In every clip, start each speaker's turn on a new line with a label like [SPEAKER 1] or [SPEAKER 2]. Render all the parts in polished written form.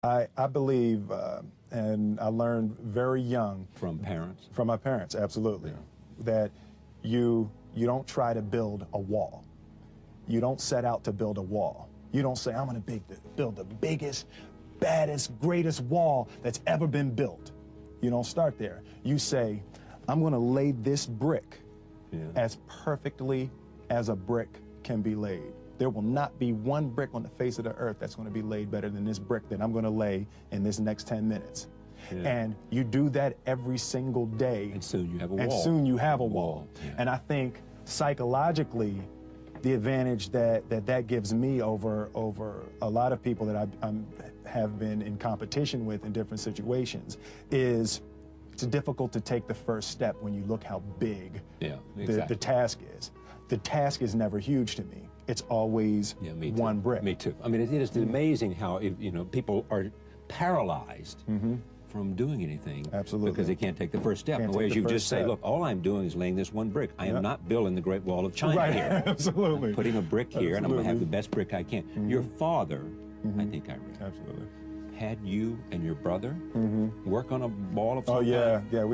[SPEAKER 1] I believe, and I learned very young.
[SPEAKER 2] From parents?
[SPEAKER 1] From my parents, absolutely.
[SPEAKER 2] Yeah.
[SPEAKER 1] That you don't try to build a wall. You don't set out to build a wall. You don't say, I'm gonna build the biggest, baddest, greatest wall that's ever been built. You don't start there. You say, I'm gonna lay this brick as perfectly as a brick can be laid. There will not be one brick on the face of the earth that's gonna be laid better than this brick that I'm gonna lay in this next 10 minutes. Yeah. And you do that every single day.
[SPEAKER 2] And soon you have a wall.
[SPEAKER 1] And soon you have a wall.
[SPEAKER 2] Yeah.
[SPEAKER 1] And I think psychologically, the advantage that gives me over a lot of people that I have been in competition with in different situations is it's difficult to take the first step when you look how big the task is. The task is never huge to me. It's always one brick.
[SPEAKER 2] Me too. I mean, it is amazing how people are paralyzed from doing anything.
[SPEAKER 1] Absolutely.
[SPEAKER 2] Because they can't take the first step. Whereas you just say, look, all I'm doing is laying this one brick. I am not building the Great Wall of China here.
[SPEAKER 1] Absolutely.
[SPEAKER 2] I'm putting a brick here, and I'm going to have the best brick I can. Your father, I think I read,
[SPEAKER 1] absolutely,
[SPEAKER 2] had you and your brother work on a wall of some kind?
[SPEAKER 1] Yeah.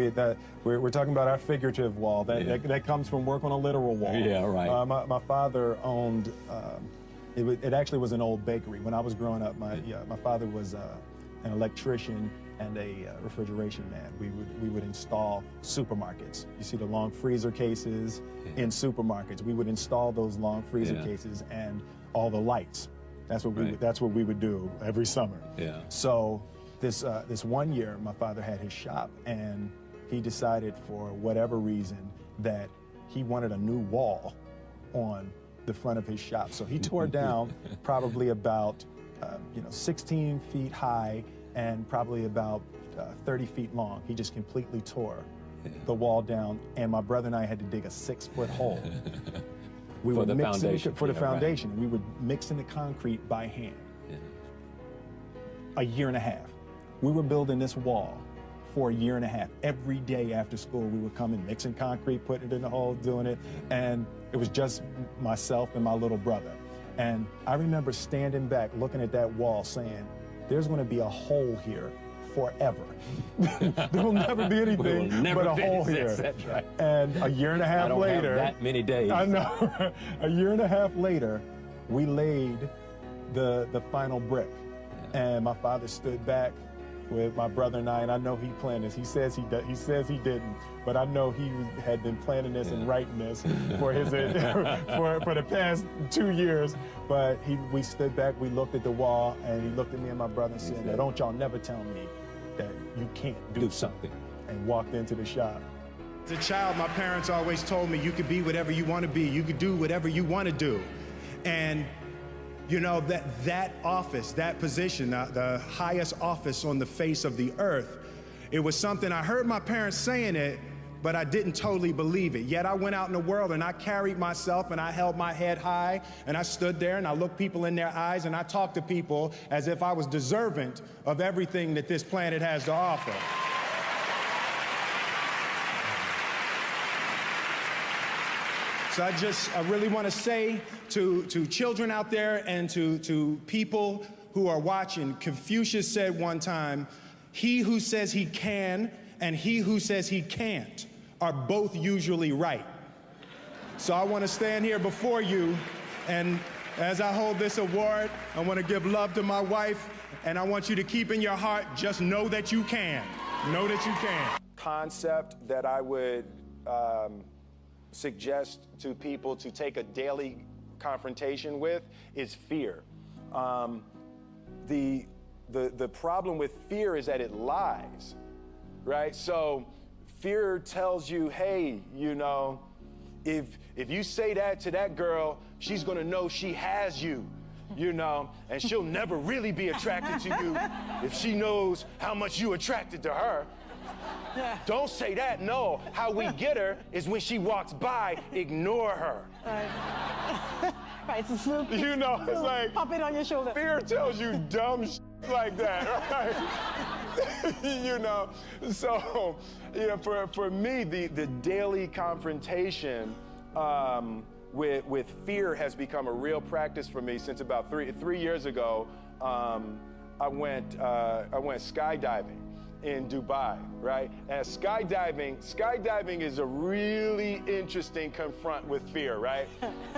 [SPEAKER 1] We're talking about our figurative wall. That comes from work on a literal wall.
[SPEAKER 2] Yeah, right.
[SPEAKER 1] My father owned. It actually was an old bakery. When I was growing up, my father was an electrician and a refrigeration man. We would install supermarkets. You see the long freezer cases in supermarkets. We would install those long freezer cases and all the lights. That's what we would do every summer. Yeah. So this one year, my father had his shop, and he decided for whatever reason that he wanted a new wall on the front of his shop. So he tore down probably about 16 feet high and probably about 30 feet long. He just completely tore the wall down, and my brother and I had to dig a 6-foot hole. We
[SPEAKER 2] for
[SPEAKER 1] would
[SPEAKER 2] the
[SPEAKER 1] mix
[SPEAKER 2] foundation.
[SPEAKER 1] For the foundation. Right. We would mix in the concrete by hand. A year and a half. We were building this wall for a year and a half. Every day after school, we would come in, mixing concrete, putting it in the hole, doing it, and it was just myself and my little brother. And I remember standing back, looking at that wall, saying, there's going to be a hole here forever. There will never be anything but a hole here.
[SPEAKER 2] That's right.
[SPEAKER 1] And a year and a half later,
[SPEAKER 2] have that many days.
[SPEAKER 1] I know. A year and a half later, we laid the final brick. And my father stood back with my brother and I know he planned this. He says he didn't, but I know he had been planning this and writing this for his for the past 2 years. But we stood back, we looked at the wall, and he looked at me and my brother and said, now, don't y'all never tell me that you can't do something, and walked into the shop. As a child, my parents always told me you could be whatever you want to be, you could do whatever you want to do. And that office, that position, the highest office on the face of the earth, it was something I heard my parents saying it, but I didn't totally believe it. Yet I went out in the world and I carried myself and I held my head high and I stood there and I looked people in their eyes and I talked to people as if I was deserving of everything that this planet has to offer. So I really want to say to children out there and to people who are watching, Confucius said one time, he who says he can and he who says he can't are both usually right. So I want to stand here before you, and as I hold this award, I want to give love to my wife, and I want you to keep in your heart, just know that you can. Know that you can. Concept that I would suggest to people to take a daily confrontation with is fear. The problem with fear is that it lies, right? So fear tells you, hey, if you say that to that girl, she's gonna know she has you, and she'll never really be attracted to you if she knows how much you attracted to her. Don't say that, no. How we get her is when she walks by, ignore her.
[SPEAKER 3] Right, it's a
[SPEAKER 1] it's like,
[SPEAKER 3] pop it on your shoulder.
[SPEAKER 1] Fear tells you dumb shit like that, right? So, for me, the daily confrontation with fear has become a real practice for me since about three years ago. I went skydiving in Dubai, right? And skydiving is a really interesting confront with fear, right?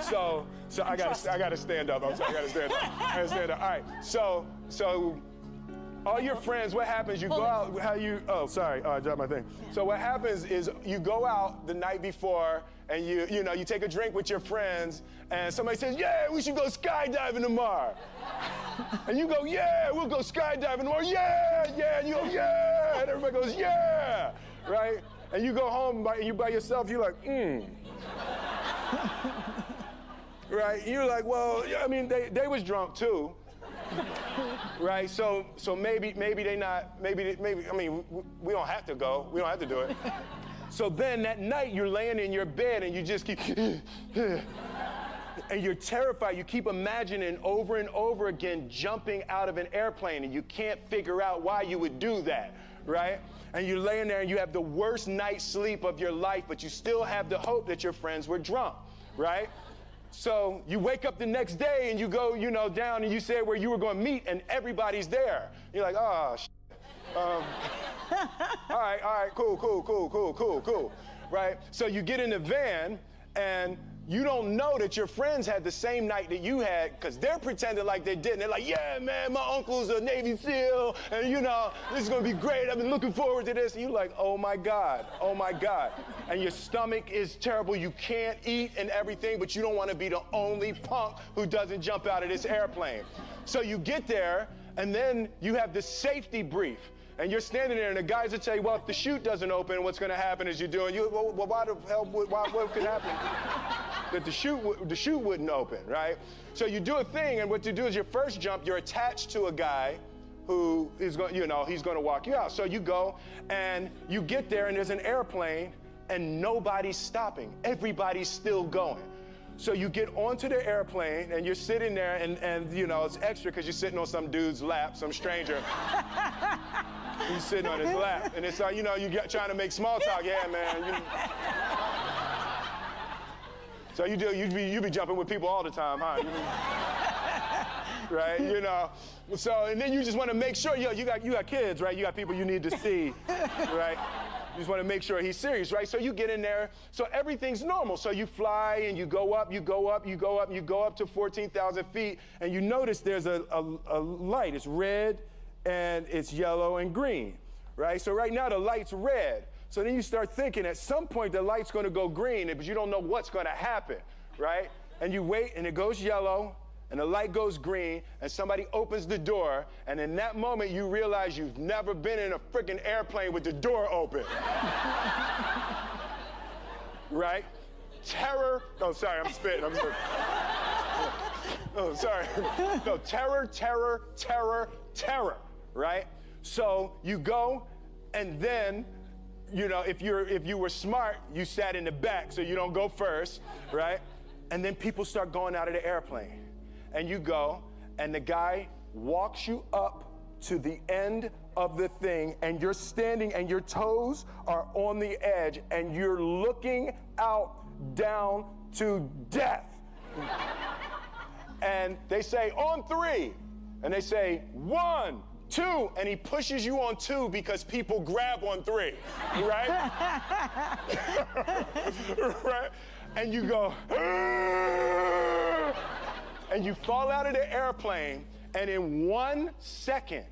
[SPEAKER 1] So I gotta stand up. I'm sorry, I gotta stand up. I gotta stand up. All right. So all your friends, what happens? You go out. I dropped my thing. So what happens is you go out the night before, and you take a drink with your friends, and somebody says, "Yeah, we should go skydiving tomorrow." And you go, "Yeah, we'll go skydiving tomorrow." Yeah, yeah. And you go, "Yeah," and everybody goes, "Yeah," right? And you go home and you by yourself. You're like, right? You're like, well, I mean, they was drunk too. Right, so maybe they not, maybe, I mean, we don't have to go, we don't have to do it. So then that night you're laying in your bed and you just keep, and you're terrified. You keep imagining over and over again jumping out of an airplane, and you can't figure out why you would do that, right? And you're laying there and you have the worst night's sleep of your life, but you still have the hope that your friends were drunk, right? So you wake up the next day and you go, down and you say where you were going to meet, and everybody's there. You're like, oh, shit. All right, cool, right? So you get in the van and you don't know that your friends had the same night that you had, because they're pretending like they didn't. They're like, yeah, man, my uncle's a Navy SEAL, and this is gonna be great. I've been looking forward to this. And you're like, oh my God. And your stomach is terrible. You can't eat and everything, but you don't want to be the only punk who doesn't jump out of this airplane. So you get there, and then you have this safety brief. And you're standing there, and the guys will tell you, well, if the chute doesn't open, what's going to happen is well, why the hell, what could happen? That the chute wouldn't open, right? So you do a thing, and what you do is your first jump, you're attached to a guy who is going, he's going to walk you out. So you go, and you get there, and there's an airplane, and nobody's stopping. Everybody's still going. So you get onto the airplane, and you're sitting there, and it's extra because you're sitting on some dude's lap, some stranger. He's sitting on his lap, and it's like, you're trying to make small talk. Yeah, man. So you be jumping with people all the time, huh? Right? So, and then you just want to make sure, you got kids, right? You got people you need to see, right? You just want to make sure he's serious, right? So you get in there, so everything's normal. So you fly and you go up to 14,000 feet, and you notice there's a light. It's red, and it's yellow and green, right? So right now the light's red. So then you start thinking at some point the light's going to go green, but you don't know what's going to happen, right? And you wait, and it goes yellow, and the light goes green, and somebody opens the door, and in that moment you realize you've never been in a freaking airplane with the door open. Right? Terror. Oh, sorry, I'm spitting. Oh, sorry. No, terror, right? So you go, and then, if you were smart, you sat in the back so you don't go first, right? And then people start going out of the airplane. And you go, and the guy walks you up to the end of the thing, and you're standing, and your toes are on the edge, and you're looking out down to death. And they say, on 3. And they say, 1, 2, and he pushes you on 2 because people grab on 3, right? Right? And you go, and you fall out of the airplane, and in 1 second,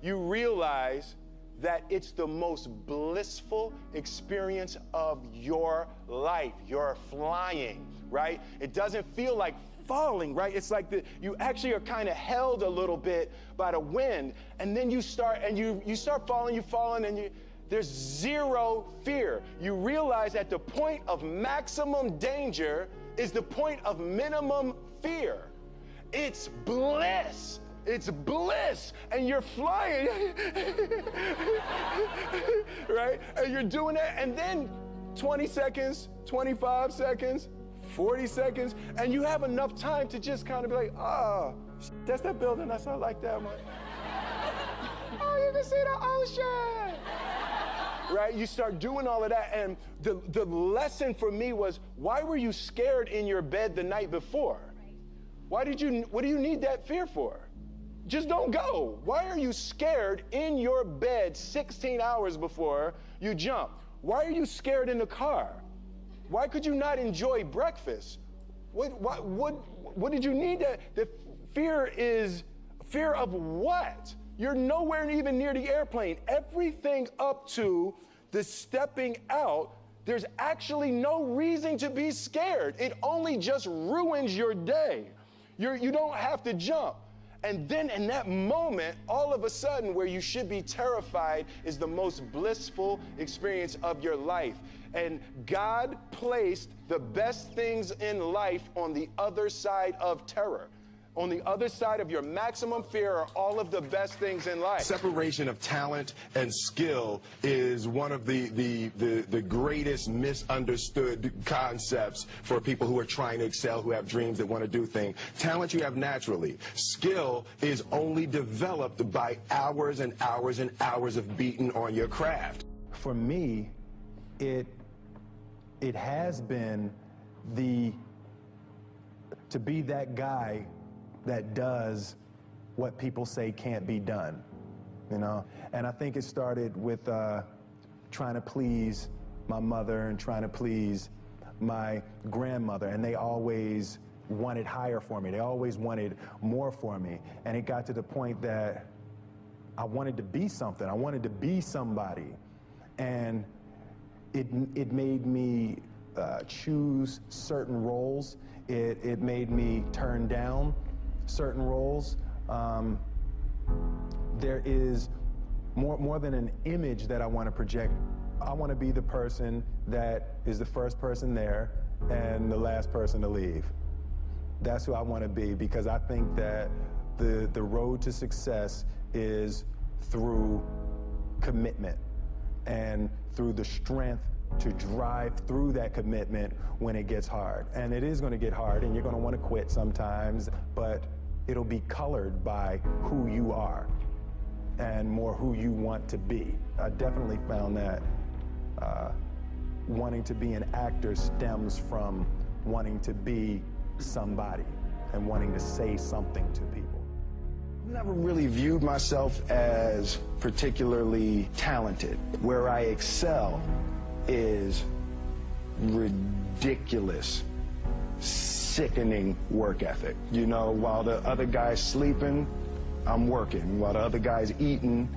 [SPEAKER 1] you realize that it's the most blissful experience of your life. You're flying, right? It doesn't feel like falling, right? It's like you actually are kind of held a little bit by the wind, and then you start falling, and there's zero fear. You realize that the point of maximum danger is the point of minimum fear. It's bliss. It's bliss, and you're flying, right? And you're doing that, and then 20 seconds, 25 seconds, 40 seconds, and you have enough time to just kind of be like, oh, that's that building, that's not like that much. Oh, you can see the ocean. Right? You start doing all of that, and the lesson for me was, why were you scared in your bed the night before? What do you need that fear for?
[SPEAKER 4] just don't go. Why are you scared in your bed 16 hours before you jump? Why are you scared in the car? Why could you not enjoy breakfast? What did you need to? The fear is fear of what? You're nowhere even near the airplane. Everything up to the stepping out, there's actually no reason to be scared. It only just ruins your day. You don't have to jump. And then in that moment, all of a sudden, where you should be terrified is the most blissful experience of your life. And God placed the best things in life on the other side of terror. On the other side of your maximum fear are all of the best things in life.
[SPEAKER 5] Separation of talent and skill is one of the greatest misunderstood concepts for people who are trying to excel, who have dreams, that want to do things. Talent you have naturally. Skill is only developed by hours and hours and hours of beating on your craft.
[SPEAKER 1] For me, it has been to be that guy that does what people say can't be done, you know? And I think it started with trying to please my mother and trying to please my grandmother, and they always wanted higher for me. They always wanted more for me. And it got to the point that I wanted to be something. I wanted to be somebody. And it made me choose certain roles. It made me turn down certain roles. There is more than an image that I want to project. I want to be the person that is the first person there and the last person to leave. That's who I want to be, because I think that the road to success is through commitment and through the strength to drive through that commitment when it gets hard. And it is going to get hard, and you're going to want to quit sometimes, but it'll be colored by who you are and more who you want to be. I definitely found that wanting to be an actor stems from wanting to be somebody and wanting to say something to people.
[SPEAKER 5] I've never really viewed myself as particularly talented. Where I excel is ridiculous, sickening work ethic. You know, while the other guy's sleeping, I'm working. While the other guy's eating,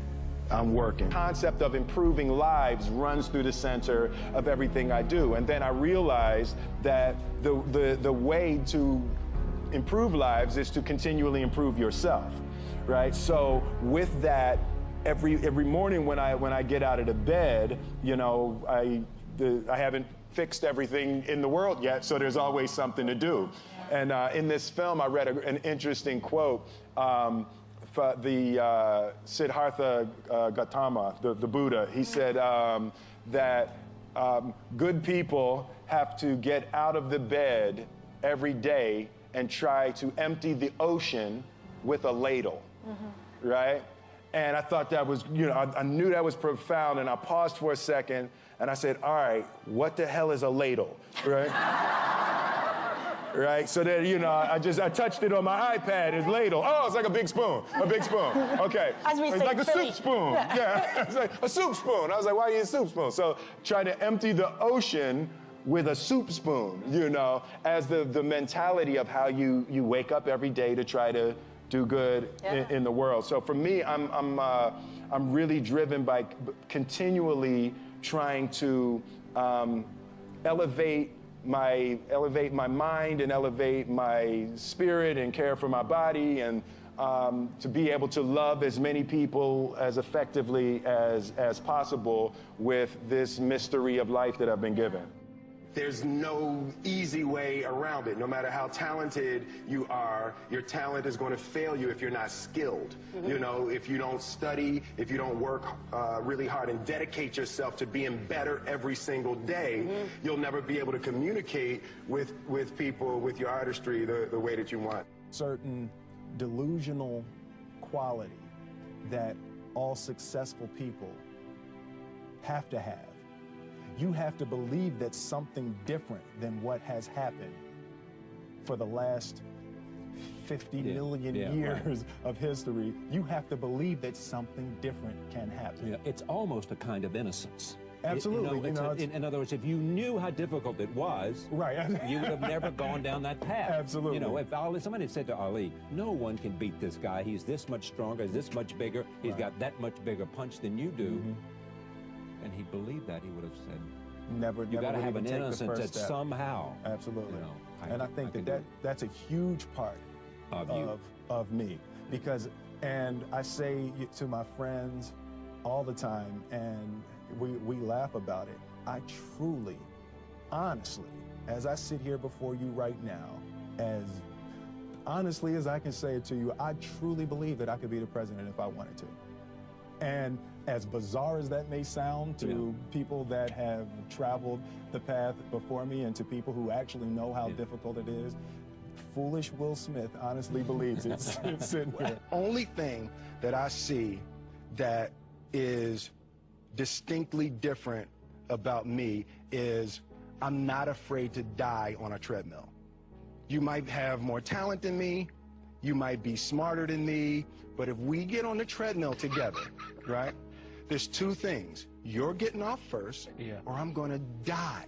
[SPEAKER 5] I'm working.
[SPEAKER 4] The concept of improving lives runs through the center of everything I do. And then I realized that the way to improve lives is to continually improve yourself, right? So with that, every morning when I get out of the bed, you know, I haven't fixed everything in the world yet, so there's always something to do. And in this film, I read an interesting quote. The Siddhartha Gautama, the Buddha, he said that good people have to get out of the bed every day and try to empty the ocean with a ladle, right? And I thought that was, you know, I knew that was profound, and I paused for a second, and I said, all right, what the hell is a ladle, right? Right, so then, you know, I touched it on my iPad, it's ladle. Oh, it's like a big spoon, okay.
[SPEAKER 3] As we
[SPEAKER 4] it's
[SPEAKER 3] say,
[SPEAKER 4] like a
[SPEAKER 3] Philly.
[SPEAKER 4] soup spoon, yeah, it's like a soup spoon. I was like, why do you need a soup spoon? So try to empty the ocean with a soup spoon, you know, as the mentality of how you wake up every day to try to do good in the world. So for me, I'm really driven by continually trying to elevate my mind and elevate my spirit and care for my body, and to be able to love as many people as effectively as possible with this mystery of life that I've been given.
[SPEAKER 5] There's no easy way around it. No matter how talented you are, your talent is going to fail you if you're not skilled. You know, if you don't study, if you don't work really hard and dedicate yourself to being better every single day, you'll never be able to communicate with people, with your artistry, the way that you want.
[SPEAKER 1] Certain delusional quality that all successful people have to have. You have to believe that something different than what has happened for the last 50 million
[SPEAKER 2] right.
[SPEAKER 1] years of history, you have to believe that something different can happen.
[SPEAKER 2] Yeah, it's almost a kind of innocence.
[SPEAKER 1] Absolutely.
[SPEAKER 2] In other words, if you knew how difficult it was,
[SPEAKER 1] right,
[SPEAKER 2] you would have never gone down that path.
[SPEAKER 1] Absolutely.
[SPEAKER 2] You know, if somebody had said to Ali, no one can beat this guy. He's this much stronger, he's this much bigger, he's got that much bigger punch than you do, and he believed that, he would have said, you got to have an innocence that somehow.
[SPEAKER 1] Absolutely.
[SPEAKER 2] You know,
[SPEAKER 1] and I think that's a huge part of me, because, and I say to my friends all the time, and we laugh about it, I truly, honestly, as I sit here before you right now, as honestly as I can say it to you, I truly believe that I could be the president if I wanted to. And as bizarre as that may sound to people that have traveled the path before me, and to people who actually know how difficult it is, foolish Will Smith honestly believes it's sitting here.
[SPEAKER 4] Only thing that I see that is distinctly different about me is I'm not afraid to die on a treadmill. You might have more talent than me, you might be smarter than me, but if we get on the treadmill together, right, there's two things. You're getting off first, or I'm gonna die.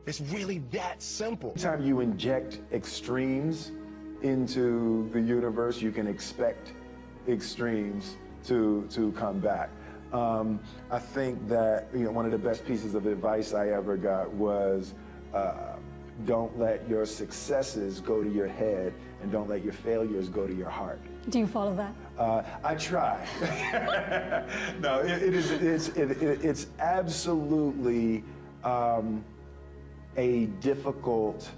[SPEAKER 4] It's really that simple.
[SPEAKER 1] Anytime you inject extremes into the universe, you can expect extremes to come back. I think that one of the best pieces of advice I ever got was don't let your successes go to your head, and don't let your failures go to your heart.
[SPEAKER 6] Do you follow that?
[SPEAKER 1] I try. No, it's absolutely a difficult,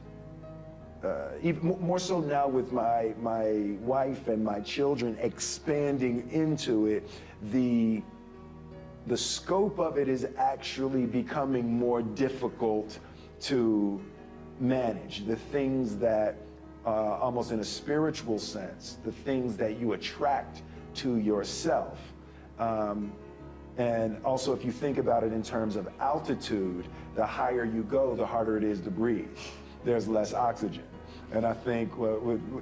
[SPEAKER 1] even more so now with my wife and my children expanding into it, the scope of it is actually becoming more difficult to manage. The things that, almost in a spiritual sense, the things that you attract to yourself. And also, if you think about it in terms of altitude, the higher you go, the harder it is to breathe. There's less oxygen. And I think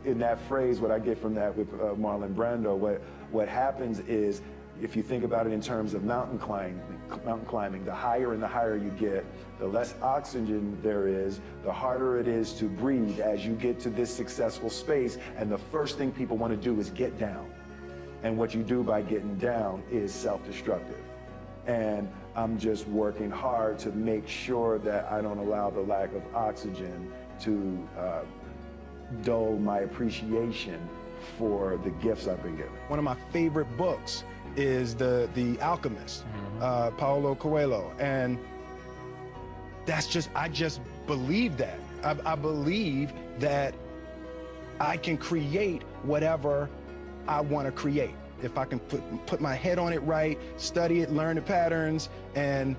[SPEAKER 1] in that phrase, what I get from that with Marlon Brando, what happens is, if you think about it in terms of mountain climbing, the higher and the higher you get, the less oxygen there is, the harder it is to breathe as you get to this successful space, and the first thing people want to do is get down. And what you do by getting down is self-destructive. And I'm just working hard to make sure that I don't allow the lack of oxygen to dull my appreciation for the gifts I've been given.
[SPEAKER 4] One of my favorite books is The Alchemist, Paulo Coelho, and I just believe that. I believe that I can create whatever I want to create. If I can put my head on it right, study it, learn the patterns, and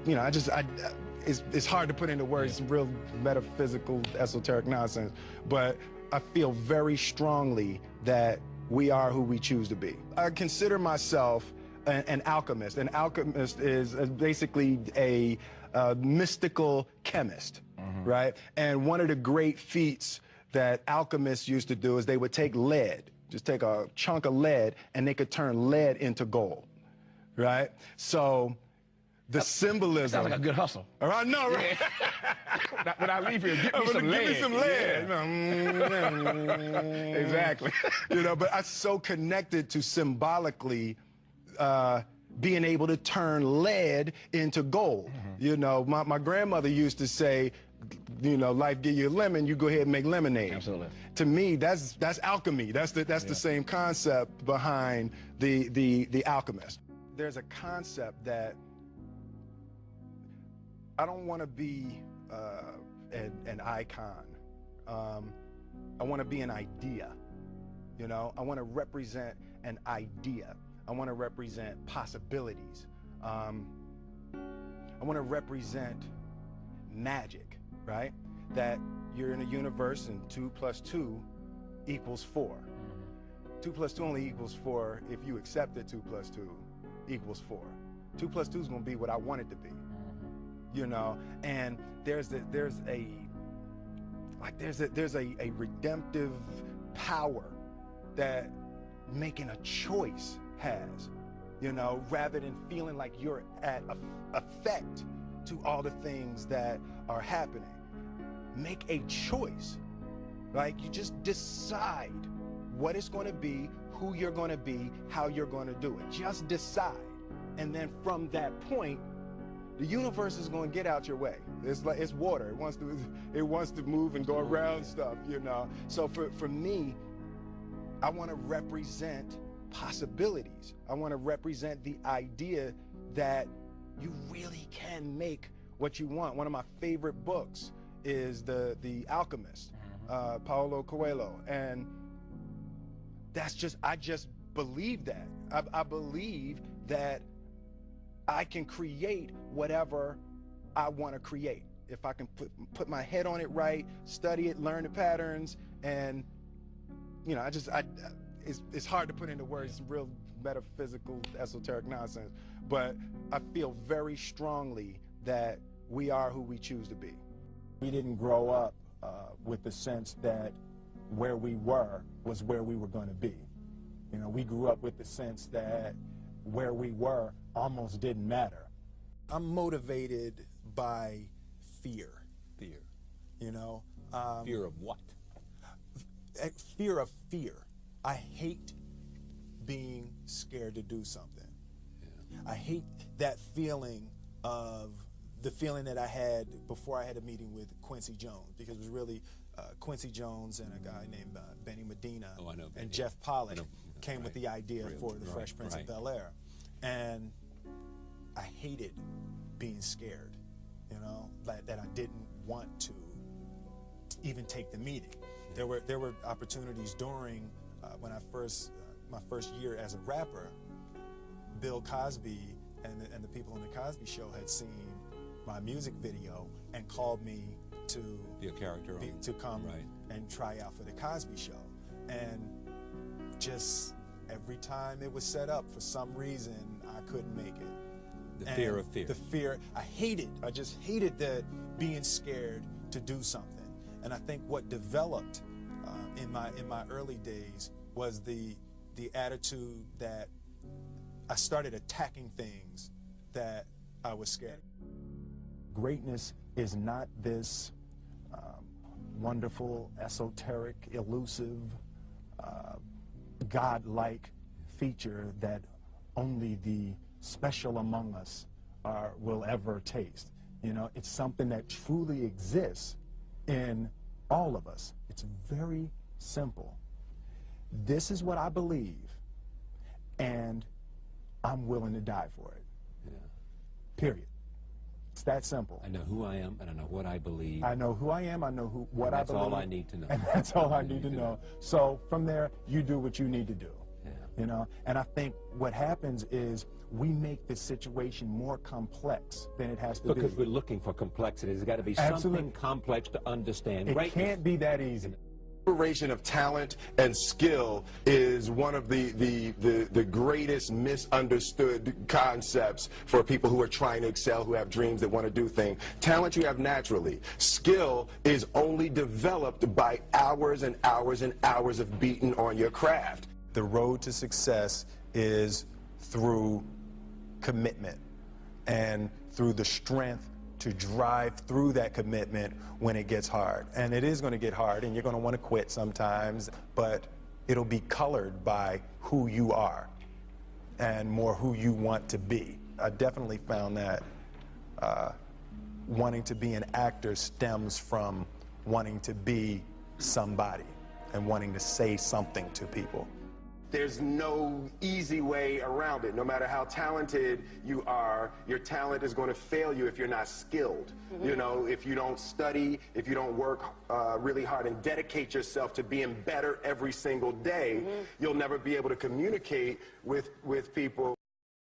[SPEAKER 4] it's hard to put into words, some real metaphysical, esoteric nonsense, but I feel very strongly that we are who we choose to be. I consider myself an alchemist. An alchemist is basically a mystical chemist, right? And one of the great feats that alchemists used to do is they would take lead, just take a chunk of lead, and they could turn lead into gold, right? So the symbolism.
[SPEAKER 7] Sounds like a good hustle.
[SPEAKER 4] I know, right?
[SPEAKER 7] When I leave here, give me some lead.
[SPEAKER 4] Exactly. But I'm so connected to symbolically being able to turn lead into gold. My grandmother used to say, life give you a lemon, you go ahead and make lemonade.
[SPEAKER 7] Absolutely.
[SPEAKER 4] To me, that's alchemy. That's the same concept behind the alchemist. There's a concept that I don't want to be an icon. I want to be an idea. I want to represent an idea. I want to represent possibilities. I want to represent magic, right? That you're in a universe and 2 + 2 = 4. 2 + 2 only equals 4 if you accept that 2 + 2 = 4. 2 + 2 is going to be what I want it to be. And there's a like there's a redemptive power that making a choice has, you know, rather than feeling like you're at effect to all the things that are happening. Make a choice. Like, you just decide what it's going to be, who you're going to be, how you're going to do it. Just decide. And then from that point, the universe is going to get out your way. It's like, it's water. It wants to move and go around stuff, you know. So for me, I want to represent possibilities. I want to represent the idea that you really can make what you want. One of my favorite books is The Alchemist, Paulo Coelho, and I just believe that. I believe that I can create whatever I want to create. If I can put my head on it right, study it, learn the patterns, and you know, it's hard to put into words, real metaphysical, esoteric nonsense, but I feel very strongly that we are who we choose to be.
[SPEAKER 1] We didn't grow up with the sense that where we were was where we were going to be. You know, we grew up with the sense that where we were almost didn't matter. I'm motivated by fear.
[SPEAKER 2] Fear.
[SPEAKER 1] You know?
[SPEAKER 2] Fear of what?
[SPEAKER 1] Fear of fear. I hate being scared to do something. Yeah. I hate that feeling of the feeling that I had before I had a meeting with Quincy Jones, because it was really Quincy Jones and a guy named Benny Medina and Jeff Pollack came with the idea for the Fresh Prince of Bel-Air. And I hated being scared, you know, that I didn't want to even take the meeting. There were opportunities during when my first year as a rapper. Bill Cosby and the people on the Cosby Show had seen my music video and called me to
[SPEAKER 2] be a character
[SPEAKER 1] to come and try out for the Cosby Show. And just every time it was set up, for some reason I couldn't make it.
[SPEAKER 2] Fear of fear.
[SPEAKER 1] The fear. I just hated that being scared to do something. And I think what developed in my early days was the attitude that I started attacking things that I was scared. Greatness is not this wonderful, esoteric, elusive, God-like feature that only the special among us will ever taste. You know, it's something that truly exists in all of us. It's very simple. This is what I believe, and I'm willing to die for it.
[SPEAKER 2] Yeah.
[SPEAKER 1] Period. It's that simple.
[SPEAKER 2] I know who I am, and I know what I believe.
[SPEAKER 1] I know who I am, I know what I believe.
[SPEAKER 2] That's all I need to know.
[SPEAKER 1] And that's all I need to know. So from there, you do what you need to do.
[SPEAKER 2] Yeah.
[SPEAKER 1] You know, and I think what happens is we make the situation more complex than it has to be.
[SPEAKER 2] Because we're looking for complexity. There's got to be something complex to understand.
[SPEAKER 1] It can't be that easy.
[SPEAKER 5] Separation of talent and skill is one of the greatest misunderstood concepts for people who are trying to excel, who have dreams, that want to do things. Talent you have naturally. Skill is only developed by hours and hours and hours of beating on your craft.
[SPEAKER 1] The road to success is through commitment and through the strength to drive through that commitment when it gets hard. And it is going to get hard, and you're going to want to quit sometimes, but it'll be colored by who you are and more who you want to be. I definitely found that wanting to be an actor stems from wanting to be somebody and wanting to say something to people.
[SPEAKER 5] There's no easy way around it. No matter how talented you are, your talent is going to fail you if you're not skilled. You know, if you don't study, if you don't work really hard and dedicate yourself to being better every single day, you'll never be able to communicate with people.